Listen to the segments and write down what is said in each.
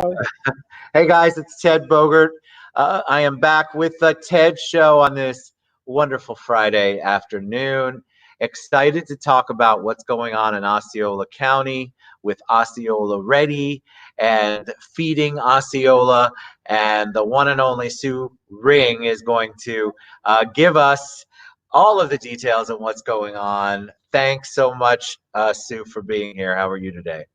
go. Hey guys, it's Ted Bogert. I am back with the Ted Show on this wonderful Friday afternoon. Excited to talk about what's going on in Osceola County with Osceola REDI and Feeding Osceola. And the one and only Sue Ring is going to give us all of the details on what's going on. Thanks so much, Sue, for being here. How are you today?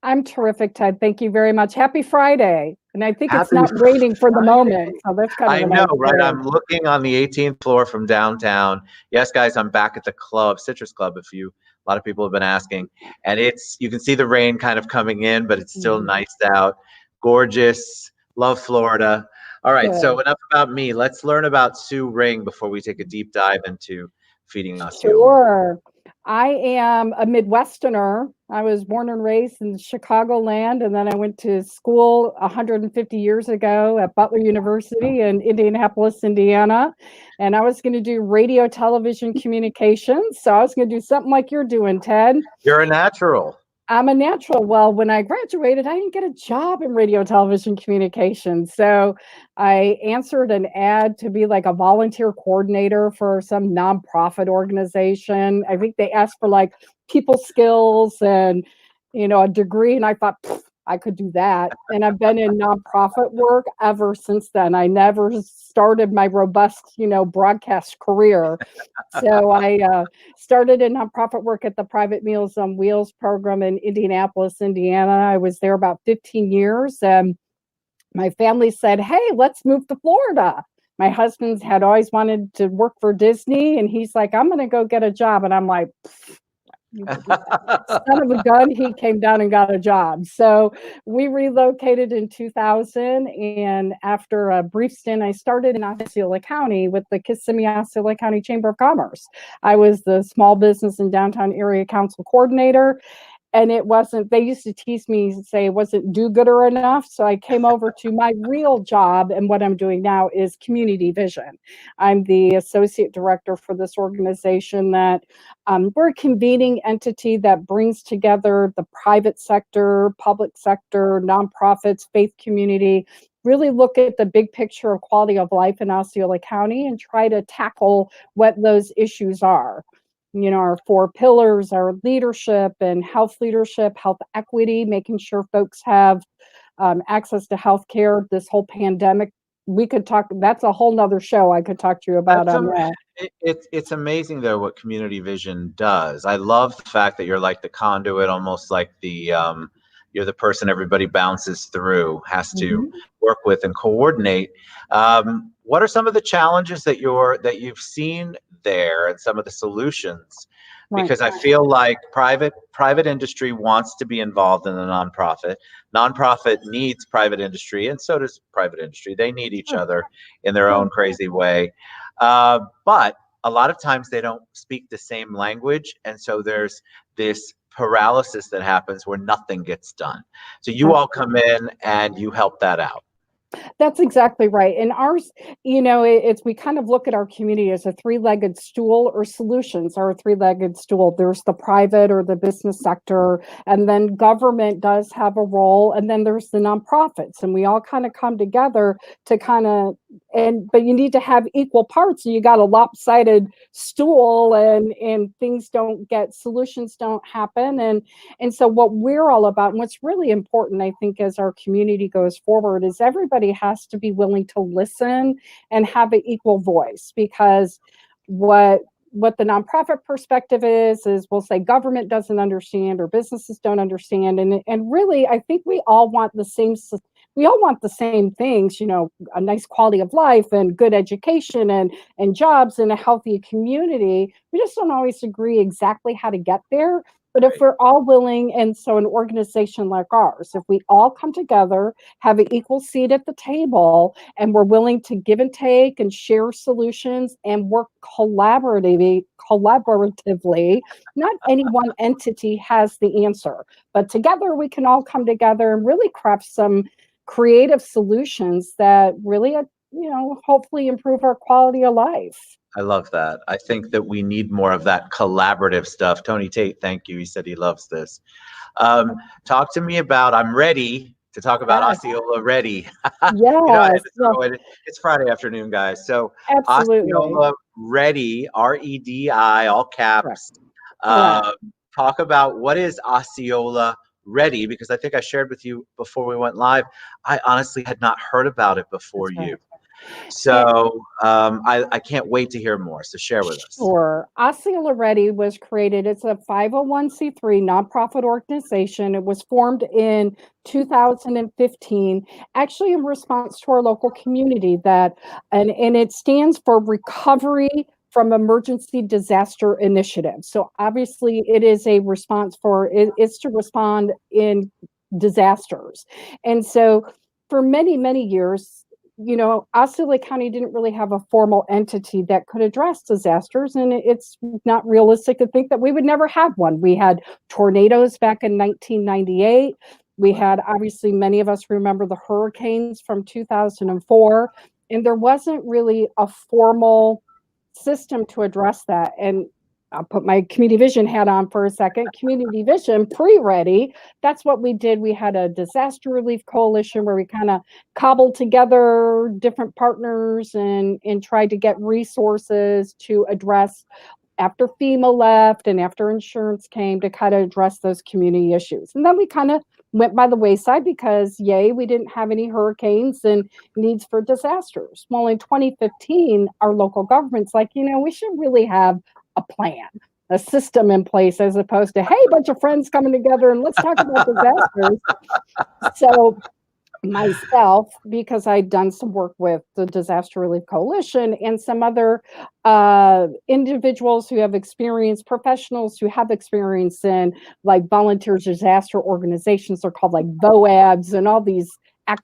I'm terrific, Ted. Thank you very much. Happy Friday. And I think it's Happy not raining for the Friday. moment. So that's kind of I know, right? I'm looking on the 18th floor from downtown. Yes, guys, I'm back at the club, Citrus Club, a lot of people have been asking. And you can see the rain kind of coming in, but it's still nice out. Gorgeous. Love Florida. All right, so enough about me. Let's learn about Sue Ring before we take a deep dive into Feeding Osceola. Sure. I am a Midwesterner. I was born and raised in Chicagoland, and then I went to school 150 years ago at Butler University in Indianapolis, Indiana. And I was going to do radio, television, communications. So I was going to do something like you're doing, Ted. You're a natural. I'm a natural. Well, when I graduated, I didn't get a job in radio, television, communications. So I answered an ad to be like a volunteer coordinator for some nonprofit organization. I think they asked for like people skills and, a degree. And I thought, I could do that. And I've been in nonprofit work ever since then. I never started my robust, broadcast career. So I started in nonprofit work at the Private Meals on Wheels program in Indianapolis, Indiana. I was there about 15 years. And my family said, hey, let's move to Florida. My husband had always wanted to work for Disney. And he's like, I'm going to go get a job. And I'm like, son of a gun, he came down and got a job. So we relocated in 2000, and after a brief stint, I started in Osceola County with the Kissimmee Osceola County Chamber of Commerce. I was the small business and downtown area council coordinator. And they used to tease me and say it wasn't do-gooder enough. So I came over to my real job. And what I'm doing now is community vision. I'm the associate director for this organization that we're a convening entity that brings together the private sector, public sector, nonprofits, faith community, really look at the big picture of quality of life in Osceola County and try to tackle what those issues are. Our 4 pillars are leadership and health leadership, health equity, making sure folks have access to health care. This whole pandemic, that's a whole nother show I could talk to you about on that. It's amazing, though, what community vision does. I love the fact that you're like the conduit, almost like you're the person everybody bounces through, has to work with and coordinate. What are some of the challenges that you've seen there and some of the solutions? Because I feel like private industry wants to be involved in the nonprofit. Nonprofit needs private industry, and so does private industry. They need each other in their own crazy way. But a lot of times they don't speak the same language, and so there's this paralysis that happens where nothing gets done. So you all come in and you help that out. That's exactly right. And ours, we kind of look at our community as a 3-legged stool, or solutions are a 3-legged stool. There's the private or the business sector, and then government does have a role, and then there's the nonprofits, and we all kind of come together to but you need to have equal parts. So you got a lopsided stool, and solutions don't happen. And so what we're all about, and what's really important, I think, as our community goes forward, is everybody has to be willing to listen and have an equal voice, because what the nonprofit perspective is we'll say government doesn't understand or businesses don't understand. And really, I think we all want the same things, a nice quality of life and good education and jobs and a healthy community. We just don't always agree exactly how to get there. But if we're all willing, and so an organization like ours, if we all come together, have an equal seat at the table, and we're willing to give and take and share solutions and work collaboratively, not any one entity has the answer, but together we can all come together and really craft some creative solutions that really, hopefully improve our quality of life. I love that. I think that we need more of that collaborative stuff. Tony Tate, thank you. He said he loves this. Talk to me about, I'm ready to talk about Yes, Osceola REDI. I had yes, to well, throw it. It's Friday afternoon, guys. So absolutely. Osceola REDI, REDI, all Correct. caps. Correct. Uh, Talk about what is Osceola REDI, because I think I shared with you before we went live. I honestly had not heard about it before That's you. right. So I can't wait to hear more. So share with us. Sure. Osceola REDI was created. It's a 501c3 nonprofit organization. It was formed in 2015, actually in response to our local community and it stands for Recovery from Emergency Disaster Initiative. So obviously it is a response it's to respond in disasters. And so for many, many years, Osceola County didn't really have a formal entity that could address disasters, and it's not realistic to think that we would never have one. We had tornadoes back in 1998. We had, obviously, many of us remember the hurricanes from 2004, and there wasn't really a formal system to address that. And I'll put my community vision hat on for a second. Community vision pre-REDI, that's what we did. We had a disaster relief coalition where we kind of cobbled together different partners and tried to get resources to address after FEMA left and after insurance came to kind of address those community issues. And then we kind of went by the wayside because, yay, we didn't have any hurricanes and needs for disasters. Well, in 2015, our local government's like, we should really have a plan, a system in place, as opposed to, hey, bunch of friends coming together and let's talk about disasters. So myself, because I'd done some work with the Disaster Relief Coalition and some other individuals who have experience, professionals who have experience in like volunteer disaster organizations, are called like VOABs and all these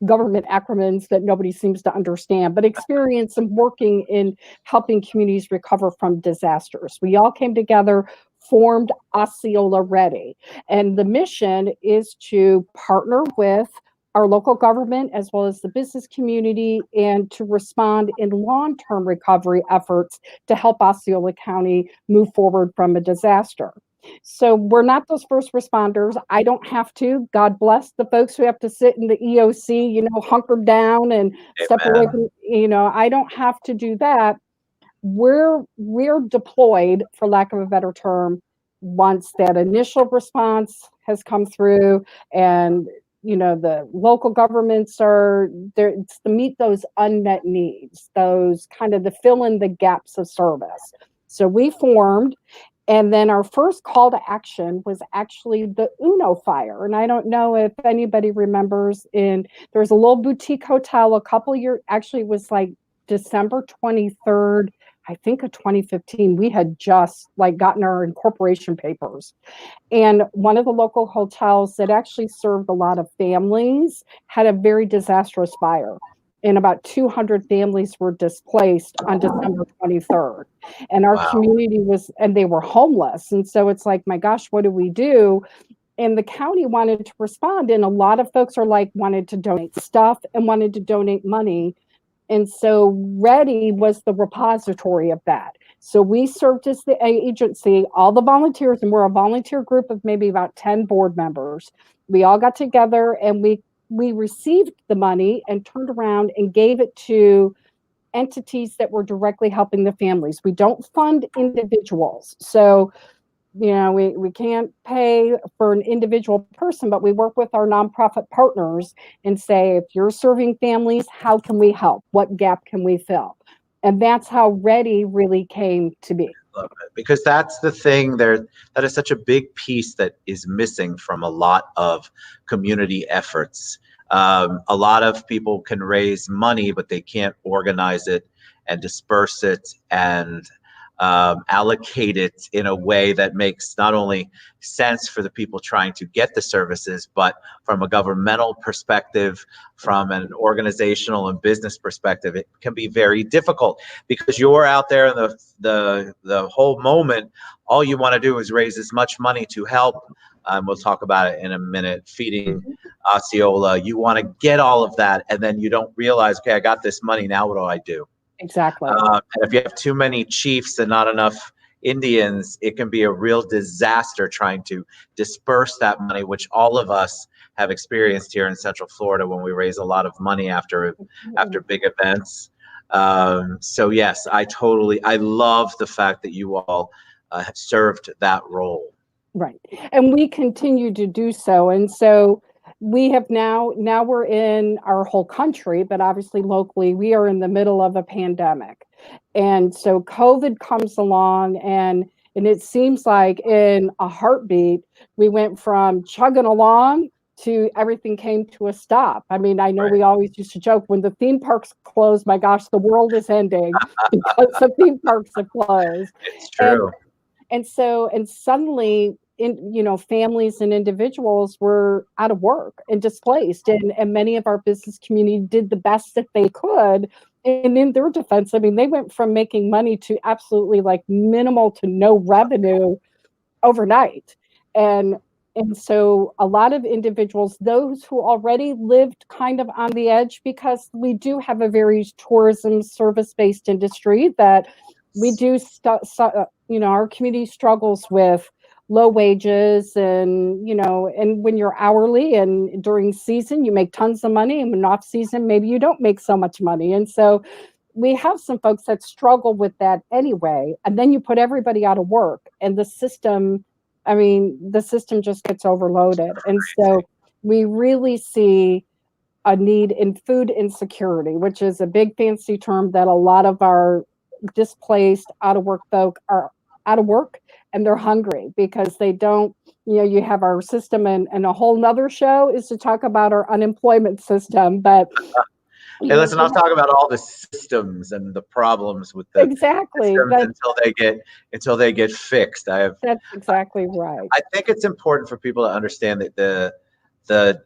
government acronyms that nobody seems to understand, but experience in working in helping communities recover from disasters. We all came together, formed Osceola REDI, and the mission is to partner with our local government as well as the business community and to respond in long-term recovery efforts to help Osceola County move forward from a disaster. So we're not those first responders. I don't have to. God bless the folks who have to sit in the EOC, hunkered down and step away Amen. from, I don't have to do that. We're deployed, for lack of a better term, once that initial response has come through and the local governments are there. It's to meet those unmet needs, those kind of the fill in the gaps of service. So we formed, and then our first call to action was actually the Uno fire. And I don't know if anybody remembers, there was a little boutique hotel a couple years, actually it was like December 23rd, I think of 2015. We had just like gotten our incorporation papers. And one of the local hotels that actually served a lot of families had a very disastrous fire. And about 200 families were displaced on December 23rd. And our Wow. community and they were homeless. And so it's like, my gosh, what do we do? And the county wanted to respond. And a lot of folks wanted to donate stuff and wanted to donate money. And so REDI was the repository of that. So we served as the agency, all the volunteers, and we're a volunteer group of maybe about 10 board members. We all got together and we received the money and turned around and gave it to entities that were directly helping the families. We don't fund individuals. So we can't pay for an individual person, but we work with our nonprofit partners and say, if you're serving families, how can we help? What gap can we fill? And that's how REDI really came to be. Love it. Because that's the thing there, that is such a big piece that is missing from a lot of community efforts. A lot of people can raise money, but they can't organize it and disperse it and allocate it in a way that makes not only sense for the people trying to get the services, but from a governmental perspective, from an organizational and business perspective, it can be very difficult because you're out there in the whole moment. All you want to do is raise as much money to help. We'll talk about it in a minute. Feeding Osceola, you want to get all of that, and then you don't realize, okay, I got this money. Now what do I do? Exactly. And if you have too many chiefs and not enough Indians, it can be a real disaster trying to disperse that money, which all of us have experienced here in Central Florida when we raise a lot of money after big events. So yes, I love the fact that you all served that role. Right. And we continue to do so. And so we have now we're in our whole country, but obviously locally, we are in the middle of a pandemic. And so COVID comes along and it seems like in a heartbeat, we went from chugging along to everything came to a stop. I mean, I know we always used to joke when the theme parks close, my gosh, the world is ending because the theme parks have closed. It's true. And so, and suddenly, families and individuals were out of work and displaced, and many of our business community did the best that they could. And in their defense, I mean, they went from making money to absolutely like minimal to no revenue overnight. And so a lot of individuals, those who already lived kind of on the edge, because we do have a very tourism service-based industry that we do, our community struggles with low wages and when you're hourly and during season, you make tons of money, and when off season, maybe you don't make so much money. And so we have some folks that struggle with that anyway. And then you put everybody out of work and the system just gets overloaded. And so we really see a need in food insecurity, which is a big fancy term that a lot of our displaced out of work folk are out of work and they're hungry because they don't, you have our system and a whole nother show is to talk about our unemployment system. But hey, listen, I'll talk about all the systems and the problems with the exactly systems until they get fixed. That's exactly right. I think it's important for people to understand that the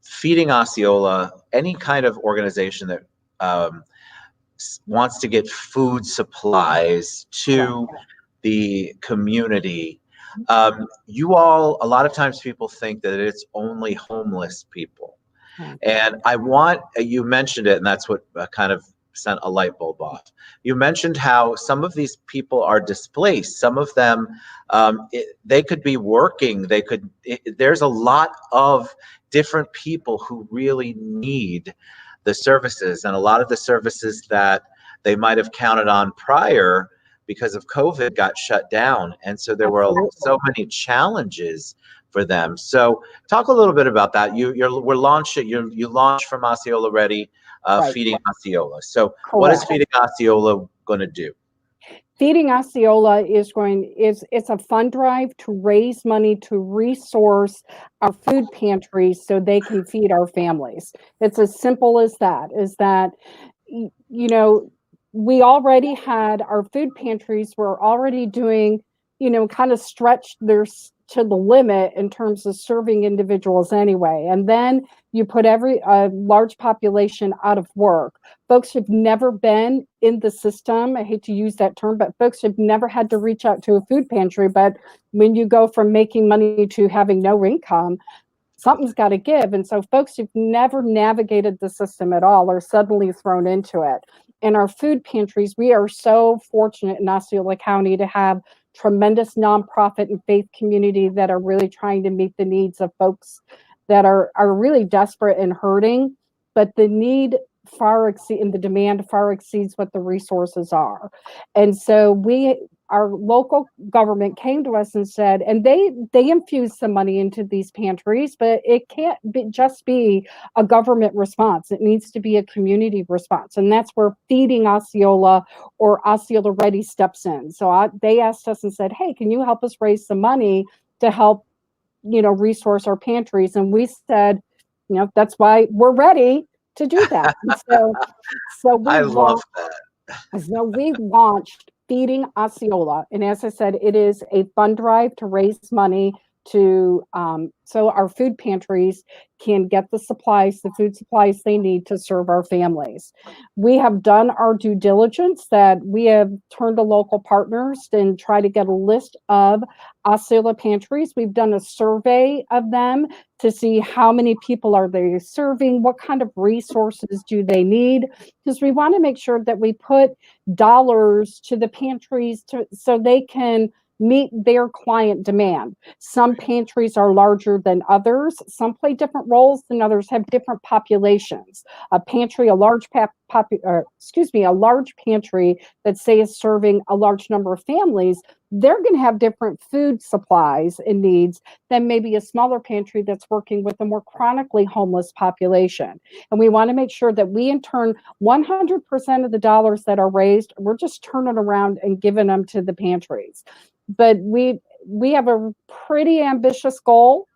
Feeding Osceola, any kind of organization that wants to get food supplies to the community, you all, a lot of times people think that it's only homeless people. And you mentioned it, and that's what kind of sent a light bulb off. You mentioned how some of these people are displaced. Some of them, they could be working. There's a lot of different people who really need the services, and a lot of the services that they might have counted on prior because of COVID got shut down. And so there were so many challenges for them. So talk a little bit about that. You launched from Osceola REDI, Feeding Osceola. So what is Feeding Osceola going to do? Feeding Osceola it's a fund drive to raise money to resource our food pantries so they can feed our families. It's as simple as that, we already had our food pantries were already doing, kind of stretched to the limit in terms of serving individuals anyway. And then you put a large population out of work. Folks who've never been in the system, I hate to use that term, but folks who've never had to reach out to a food pantry. But when you go from making money to having no income, something's got to give. And so folks who've never navigated the system at all are suddenly thrown into it. In our food pantries, we are so fortunate in Osceola County to have tremendous nonprofit and faith community that are really trying to meet the needs of folks that are really desperate and hurting, but the need and the demand far exceeds what the resources are. And so our local government came to us and said, and they infused some money into these pantries, but it can't just be a government response. It needs to be a community response. And that's where Feeding Osceola or Osceola REDI steps in. So they asked us and said, hey, can you help us raise some money to help, resource our pantries? And we said, that's why we're ready to do that. So I love that. So we launched Feeding Osceola, and as I said, it is a fund drive to raise money to so our food pantries can get the food supplies they need to serve our families. We have done our due diligence that we have turned to local partners and try to get a list of Osceola pantries. We've done a survey of them to see how many people are they serving, what kind of resources do they need, because we want to make sure that we put dollars to the pantries so they can meet their client demand. Some pantries are larger than others. Some play different roles than others, have different populations. A pantry, a large a large pantry that say is serving a large number of families, they're going to have different food supplies and needs than maybe a smaller pantry that's working with a more chronically homeless population. And we want to make sure that we, in turn, 100% of the dollars that are raised, we're just turning around and giving them to the pantries. But we have a pretty ambitious goal.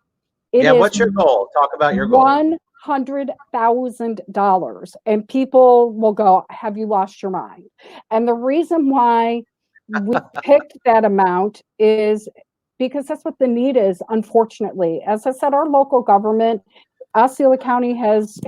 It Yeah, is what's your goal? Talk about your goal. $100,000. And people will go, have you lost your mind? And the reason why we picked that amount is because that's what the need is, unfortunately. As I said, our local government, Osceola County has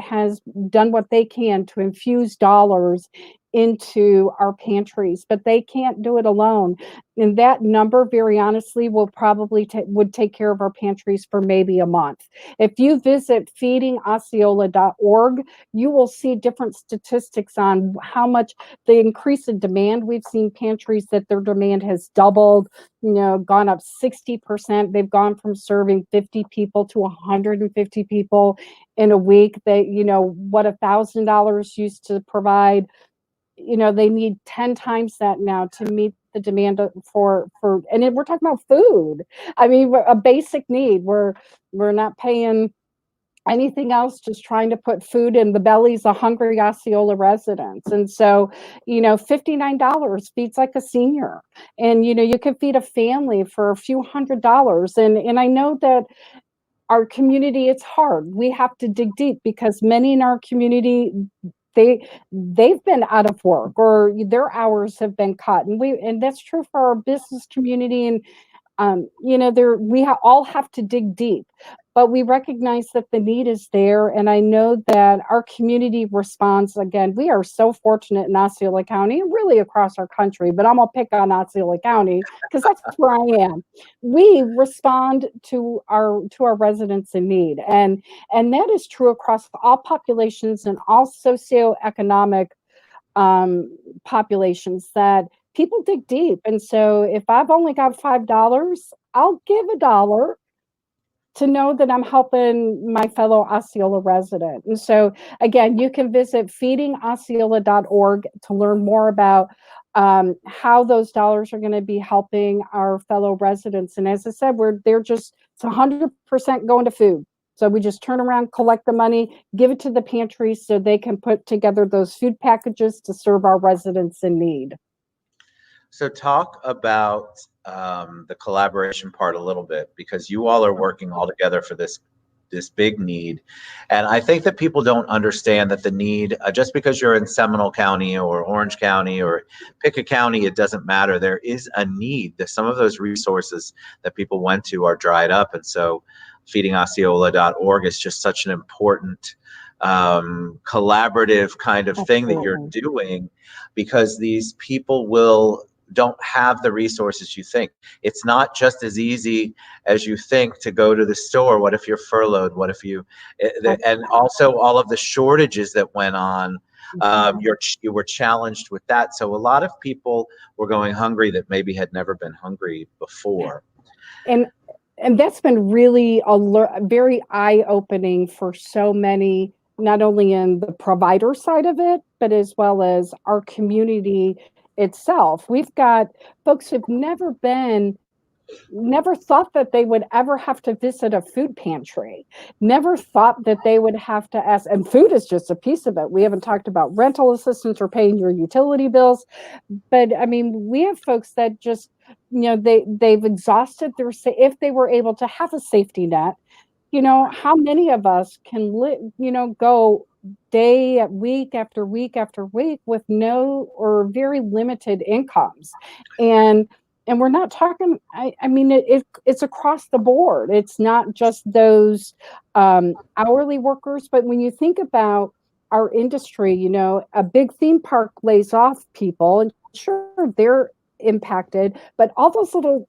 done what they can to infuse dollars into our pantries, but they can't do it alone. And that number, very honestly, will probably would take care of our pantries for maybe a month. If you visit FeedingOsceola.org, you will see different statistics on how much the increase in demand. We've seen pantries that their demand has doubled, gone up 60%. They've gone from serving 50 people to 150 people in a week. That, what $1,000 used to provide, they need 10 times that now to meet the demand for and we're talking about food. I mean, a basic need. We're not paying anything else, just trying to put food in the bellies of hungry Osceola residents. And so, $59 feeds like a senior. And, you can feed a family for a few $100s. And I know that our community, it's hard. We have to dig deep because many in our community, they've been out of work or their hours have been cut. And that's true for our business community. And we all have to dig deep, but we recognize that the need is there. And I know that our community responds. Again, we are so fortunate in Osceola County and really across our country, but I'm going to pick on Osceola County because that's where I am. We respond to our residents in need. And that is true across all populations and all socioeconomic populations, that people dig deep. And so if I've only got $5, I'll give $1 to know that I'm helping my fellow Osceola resident. And so again, you can visit feedingosceola.org to learn more about how those dollars are going to be helping our fellow residents. And as I said, it's 100% going to food. So we just turn around, collect the money, give it to the pantries so they can put together those food packages to serve our residents in need. So talk about the collaboration part a little bit, because you all are working all together for this big need. And I think that people don't understand that the need, just because you're in Seminole County or Orange County or pick a county, it doesn't matter. There is a need. Some of those resources that people went to are dried up. And so feedingosceola.org is just such an important collaborative kind of thing that you're doing, because these people don't have the resources you think. It's not just as easy as you think to go to the store. What if you're furloughed? What if and also all of the shortages that went on, you were challenged with that. So a lot of people were going hungry that maybe had never been hungry before. And that's been really very eye-opening for so many, not only in the provider side of it, but as well as our community itself. We've got folks who've never thought that they would ever have to visit a food pantry, never thought that they would have to ask, and food is just a piece of it. We haven't talked about rental assistance or paying your utility bills, but I mean, we have folks that just, they've exhausted if they were able to have a safety net, how many of us can go week after week after week with no or very limited incomes. And we're not talking, I mean, it's across the board. It's not just those hourly workers, but when you think about our industry, a big theme park lays off people, and sure, impacted, but all those little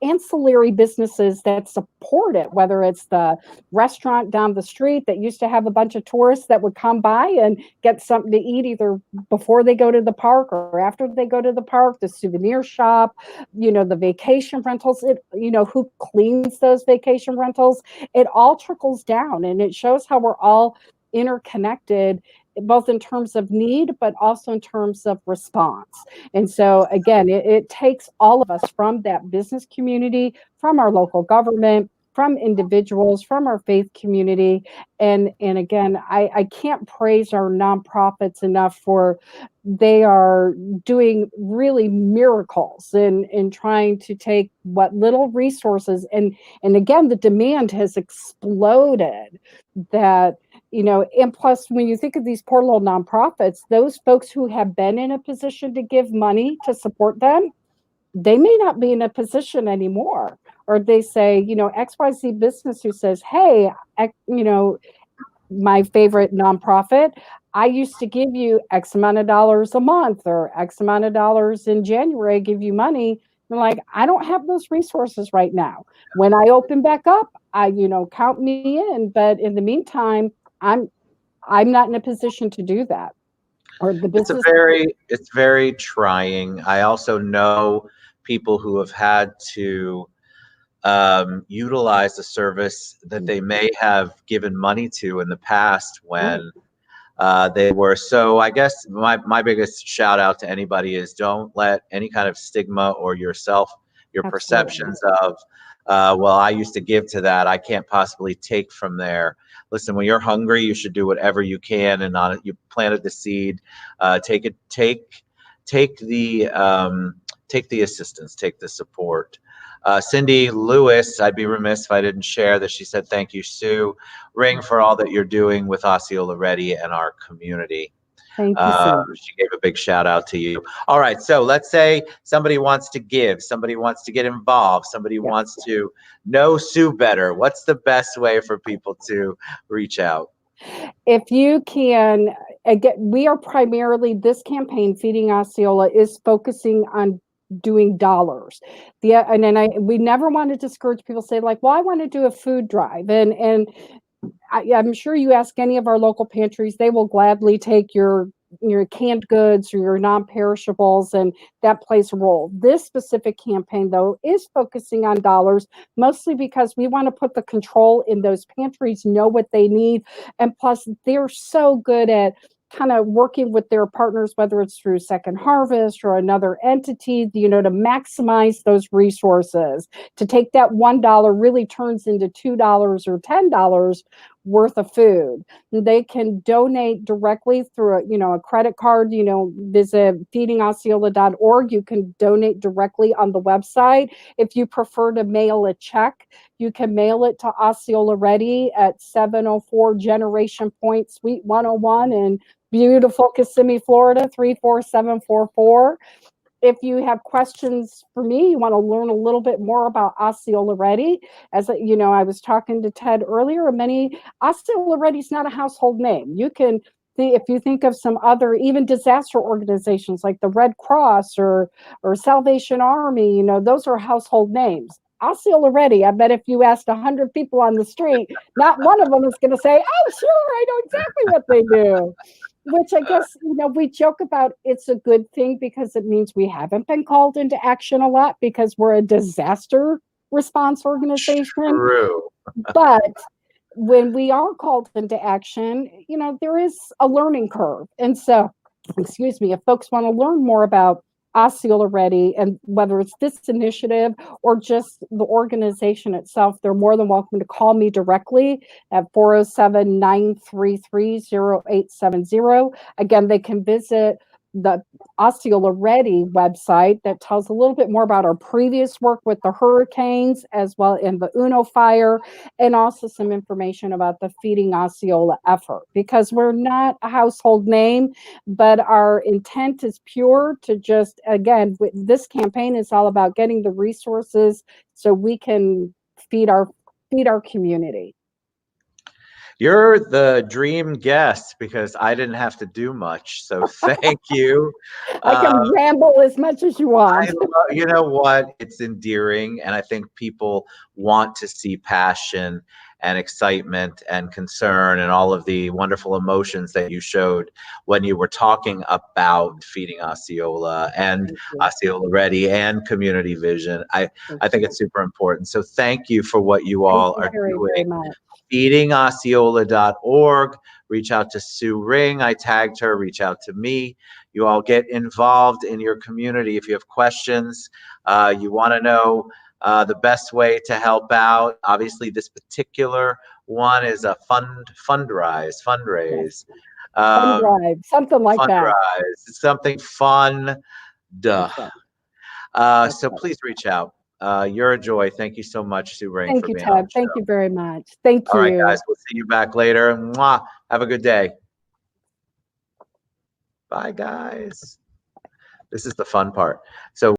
ancillary businesses that support it, whether it's the restaurant down the street that used to have a bunch of tourists that would come by and get something to eat either before they go to the park or after they go to the park, the souvenir shop, the vacation rentals, who cleans those vacation rentals, it all trickles down, and it shows how we're all interconnected, both in terms of need, but also in terms of response. And so, again, it takes all of us from that business community, from our local government, from individuals, from our faith community. And again, I can't praise our nonprofits enough for they are doing really miracles in trying to take what little resources, and again, the demand has exploded that, and plus, when you think of these poor little nonprofits, those folks who have been in a position to give money to support them, they may not be in a position anymore. Or they say, XYZ business who says, hey, my favorite nonprofit, I used to give you X amount of dollars a month or X amount of dollars in January, I give you money. And like, I don't have those resources right now. When I open back up, count me in. But in the meantime, I'm not in a position to do that. Or the business. It's very trying. I also know people who have had to utilize a service that they may have given money to in the past when they were. So I guess my biggest shout out to anybody is don't let any kind of stigma or your perceptions of, well, I used to give to that, I can't possibly take from there. Listen, when you're hungry, you should do whatever you can, and you planted the seed. Take the assistance, take the support. Cindy Lewis, I'd be remiss if I didn't share that she said, thank you, Sue Ring, for all that you're doing with Osceola REDI and our community. Thank you, Cindy. She gave a big shout out to you. All right, so let's say somebody wants to give, somebody wants to get involved, somebody wants to know Sue better. What's the best way for people to reach out? If you can, again, we are primarily, this campaign, Feeding Osceola, is focusing on doing dollars. We never want to discourage people, say like, well, I want to do a food drive. And I'm sure you ask any of our local pantries, they will gladly take your canned goods or your non-perishables, and that plays a role. This specific campaign, though, is focusing on dollars, mostly because we want to put the control in those pantries, know what they need, and plus they're so good at kind of working with their partners, whether it's through Second Harvest or another entity, to maximize those resources. To take that $1 really turns into $2 or $10 worth of food. They can donate directly through a credit card. Visit feedingosceola.org. You can donate directly on the website. If you prefer to mail a check, you can mail it to Osceola REDI at 704 Generation Point, Suite 101 in beautiful Kissimmee, Florida, 34744. If you have questions for me, you want to learn a little bit more about Osceola REDI, as I was talking to Ted earlier, Osceola REDI is not a household name. You can if you think of some other, even disaster organizations like the Red Cross or Salvation Army, those are household names. Osceola REDI, I bet if you asked 100 people on the street, not one of them is going to say, oh, sure, I know exactly what they do. Which I guess, we joke about, it's a good thing because it means we haven't been called into action a lot because we're a disaster response organization. True. But when we are called into action, there is a learning curve. And so, if folks want to learn more about Osceola REDI, and whether it's this initiative or just the organization itself, they're more than welcome to call me directly at 407-933-0870. Again, they can visit the Osceola REDI website that tells a little bit more about our previous work with the hurricanes, as well in the Uno fire, and also some information about the Feeding Osceola effort, because we're not a household name, but our intent is pure to just, again, this campaign is all about getting the resources so we can feed our community. You're the dream guest because I didn't have to do much. So thank you. I can ramble as much as you want. You know what? It's endearing. And I think people want to see passion and excitement and concern and all of the wonderful emotions that you showed when you were talking about Feeding Osceola and Osceola Ready and Community Vision. I think it's super important. So thank you for what you all are Very, doing. very much. FeedingOsceola.org. Reach out to Sue Ring. I tagged her. Reach out to me. You all get involved in your community. If you have questions, you want to know the best way to help out. Obviously, this particular one is a fundraise. Yes. Fun drive, something like that. Fundraise. It's something fun. Duh. So please reach out. You're a joy. Thank you so much, Sue Ring, Thank for you, being on Ted. the show. Thank you very much. Thank you. All right, guys. We'll see you back later. Mwah. Have a good day. Bye, guys. This is the fun part. So